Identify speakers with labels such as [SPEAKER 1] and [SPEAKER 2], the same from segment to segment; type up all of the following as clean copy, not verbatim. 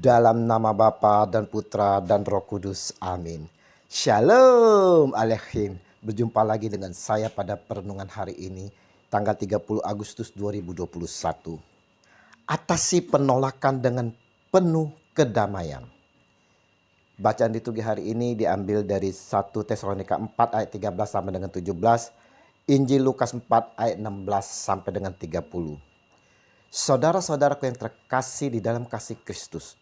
[SPEAKER 1] Dalam nama Bapa dan Putra dan Roh Kudus. Amin. Shalom Aleichem. Berjumpa lagi dengan saya pada perenungan hari ini, tanggal 30 Agustus 2021. Atasi penolakan dengan penuh kedamaian. Bacaan liturgi hari ini diambil dari 1 Tesalonika 4 ayat 13 sampai dengan 17, Injil Lukas 4 ayat 16 sampai dengan 30. Saudara-saudaraku yang terkasih di dalam kasih Kristus,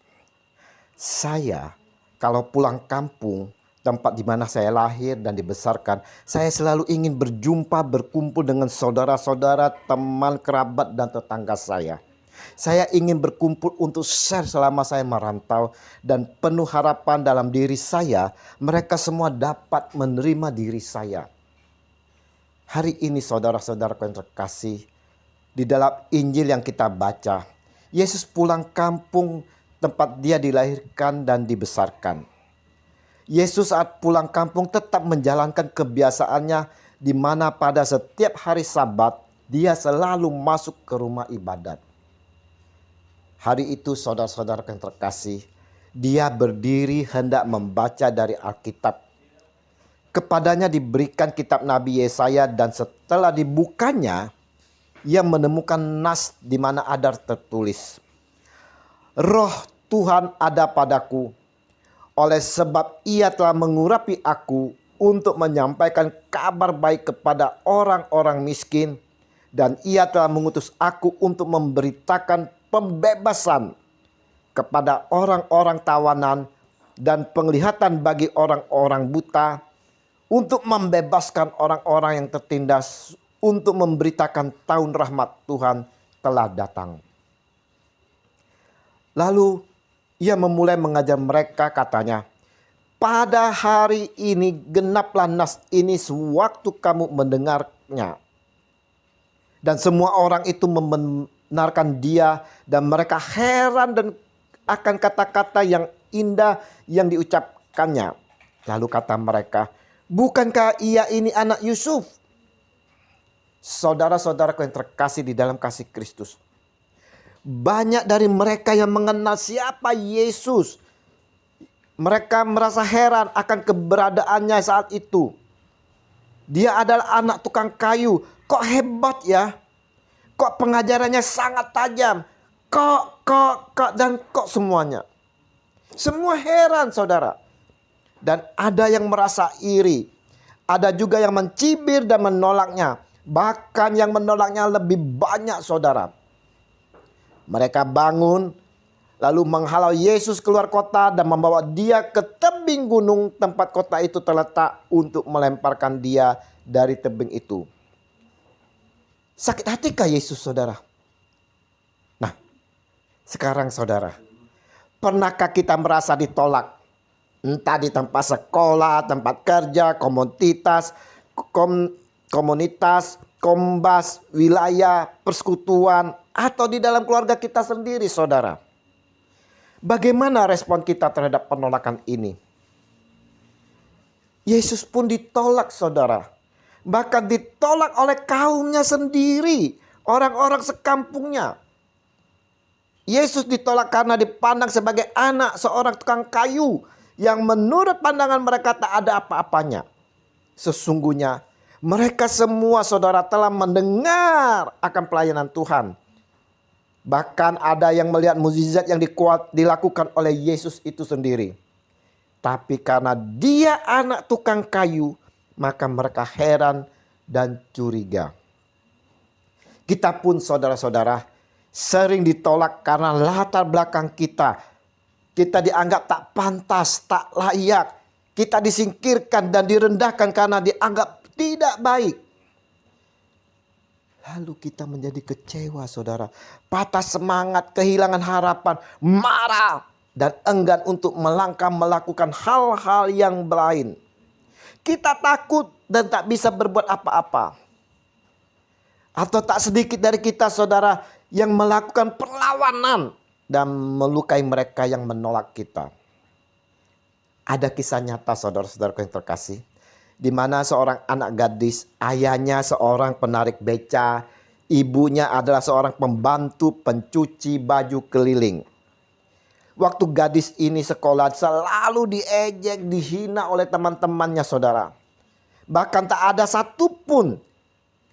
[SPEAKER 1] saya kalau pulang kampung, tempat di mana saya lahir dan dibesarkan, saya selalu ingin berjumpa, berkumpul dengan saudara-saudara, teman, kerabat, dan tetangga saya. Saya ingin berkumpul untuk share selama saya merantau, dan penuh harapan dalam diri saya, mereka semua dapat menerima diri saya. Hari ini saudara-saudaraku yang terkasih, di dalam Injil yang kita baca, Yesus pulang kampung tempat dia dilahirkan dan dibesarkan. Yesus saat pulang kampung tetap menjalankan kebiasaannya, di mana pada setiap hari Sabat dia selalu masuk ke rumah ibadat. Hari itu saudara-saudara yang terkasih, dia berdiri hendak membaca dari Alkitab. Kepadanya diberikan kitab Nabi Yesaya, dan setelah dibukanya, ia menemukan nas di mana ada tertulis, "Roh Tuhan ada padaku, oleh sebab ia telah mengurapi aku untuk menyampaikan kabar baik kepada orang-orang miskin, dan ia telah mengutus aku untuk memberitakan pembebasan kepada orang-orang tawanan dan penglihatan bagi orang-orang buta, untuk membebaskan orang-orang yang tertindas, untuk memberitakan tahun rahmat Tuhan telah datang." Lalu ia memulai mengajar mereka, katanya, "Pada hari ini genaplah nas ini sewaktu kamu mendengarnya." Dan semua orang itu membenarkan dia, dan mereka heran dan akan kata-kata yang indah yang diucapkannya. Lalu kata mereka, "Bukankah ia ini anak Yusuf?" Saudara-saudaraku yang terkasih di dalam kasih Kristus, banyak dari mereka yang mengenal siapa Yesus. Mereka merasa heran akan keberadaannya saat itu. Dia adalah anak tukang kayu. Kok hebat ya? Kok pengajarannya sangat tajam? Kok dan kok semuanya. Semua heran, saudara. Dan ada yang merasa iri. Ada juga yang mencibir dan menolaknya. Bahkan yang menolaknya lebih banyak, saudara. Mereka bangun lalu menghalau Yesus keluar kota dan membawa dia ke tebing gunung tempat kota itu terletak, untuk melemparkan dia dari tebing itu. Sakit hatikah Yesus, saudara? Nah, sekarang saudara, pernahkah kita merasa ditolak? Entah di tempat sekolah, tempat kerja, komunitas, kombas, wilayah, persekutuan, atau di dalam keluarga kita sendiri, saudara. Bagaimana respon kita terhadap penolakan ini? Yesus pun ditolak, saudara. Bahkan ditolak oleh kaumnya sendiri, orang-orang sekampungnya. Yesus ditolak karena dipandang sebagai anak seorang tukang kayu, yang menurut pandangan mereka tak ada apa-apanya. Sesungguhnya mereka semua, saudara, telah mendengar akan pelayanan Tuhan. Bahkan ada yang melihat mukjizat yang dilakukan oleh Yesus itu sendiri. Tapi karena dia anak tukang kayu, maka mereka heran dan curiga. Kita pun, saudara-saudara, sering ditolak karena latar belakang kita. Kita dianggap tak pantas, tak layak. Kita disingkirkan dan direndahkan karena dianggap tidak baik. Lalu kita menjadi kecewa, saudara. Patah semangat, kehilangan harapan, marah, dan enggan untuk melangkah melakukan hal-hal yang lain. Kita takut dan tak bisa berbuat apa-apa. Atau tak sedikit dari kita, saudara, yang melakukan perlawanan dan melukai mereka yang menolak kita. Ada kisah nyata, saudara-saudaraku yang terkasih, di mana seorang anak gadis, ayahnya seorang penarik beca, ibunya adalah seorang pembantu pencuci baju keliling. Waktu gadis ini sekolah selalu diejek, dihina oleh teman-temannya saudara. Bahkan tak ada satupun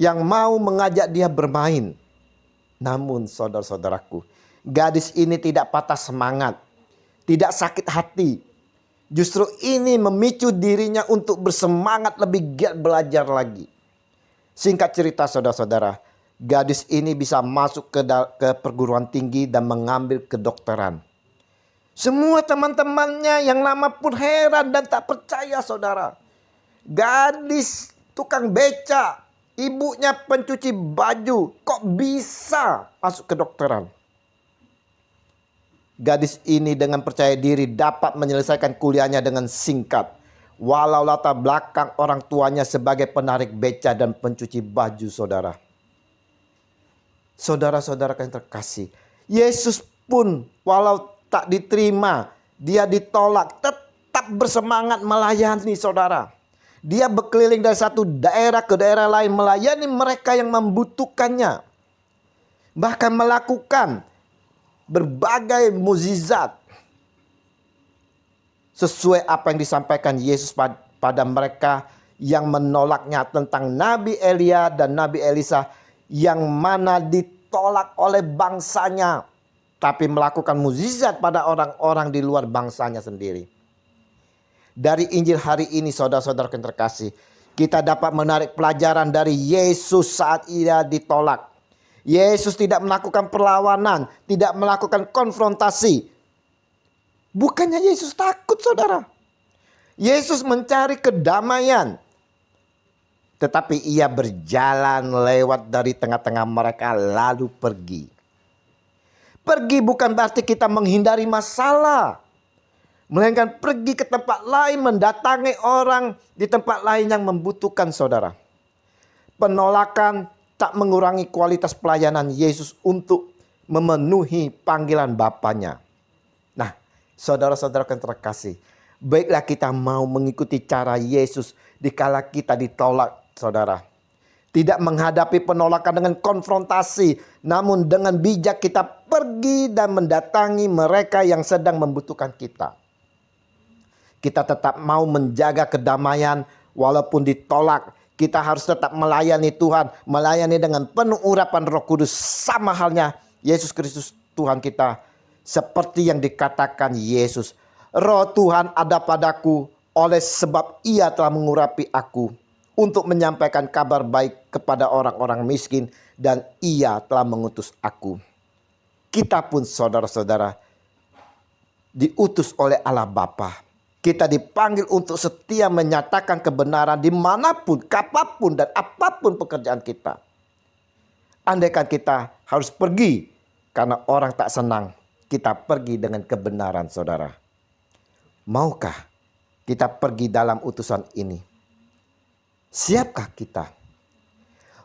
[SPEAKER 1] yang mau mengajak dia bermain. Namun saudara-saudaraku, gadis ini tidak patah semangat, tidak sakit hati. Justru ini memicu dirinya untuk bersemangat lebih giat belajar lagi. Singkat cerita saudara-saudara, gadis ini bisa masuk ke perguruan tinggi dan mengambil kedokteran. Semua teman-temannya yang lama pun heran dan tak percaya saudara. Gadis tukang beca, ibunya pencuci baju, kok bisa masuk kedokteran? Gadis ini dengan percaya diri dapat menyelesaikan kuliahnya dengan singkat. Walau latar belakang orang tuanya sebagai penarik beca dan pencuci baju saudara. Saudara-saudara yang terkasih, Yesus pun walau tak diterima, dia ditolak, tetap bersemangat melayani saudara. Dia berkeliling dari satu daerah ke daerah lain melayani mereka yang membutuhkannya. Bahkan melakukan berbagai mukjizat sesuai apa yang disampaikan Yesus pada mereka yang menolaknya tentang Nabi Elia dan Nabi Elisa, yang mana ditolak oleh bangsanya, tapi melakukan mukjizat pada orang-orang di luar bangsanya sendiri. Dari Injil hari ini saudara-saudara yang terkasih, kita dapat menarik pelajaran dari Yesus saat ia ditolak. Yesus tidak melakukan perlawanan, tidak melakukan konfrontasi. Bukannya Yesus takut saudara. Yesus mencari kedamaian. Tetapi ia berjalan lewat dari tengah-tengah mereka lalu pergi. Pergi bukan berarti kita menghindari masalah. Melainkan pergi ke tempat lain, mendatangi orang di tempat lain yang membutuhkan saudara. Penolakan tak mengurangi kualitas pelayanan Yesus untuk memenuhi panggilan Bapanya. Nah, saudara-saudara yang terkasih, baiklah kita mau mengikuti cara Yesus dikala kita ditolak saudara. Tidak menghadapi penolakan dengan konfrontasi, namun dengan bijak kita pergi dan mendatangi mereka yang sedang membutuhkan kita. Kita tetap mau menjaga kedamaian walaupun ditolak. Kita harus tetap melayani Tuhan, melayani dengan penuh urapan Roh Kudus, sama halnya Yesus Kristus Tuhan kita. Seperti yang dikatakan Yesus, Roh Tuhan ada padaku oleh sebab ia telah mengurapi aku untuk menyampaikan kabar baik kepada orang-orang miskin, dan ia telah mengutus aku. Kita pun saudara-saudara diutus oleh Allah Bapa. Kita dipanggil untuk setia menyatakan kebenaran dimanapun, kapanpun, dan apapun pekerjaan kita. Andaikan kita harus pergi karena orang tak senang, kita pergi dengan kebenaran saudara. Maukah kita pergi dalam utusan ini? Siapkah kita?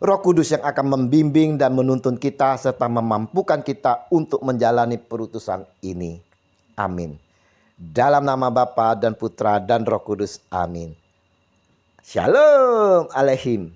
[SPEAKER 1] Roh Kudus yang akan membimbing dan menuntun kita serta memampukan kita untuk menjalani perutusan ini. Amin. Dalam nama Bapa dan Putra dan Roh Kudus. Amin. Shalom Aleichem.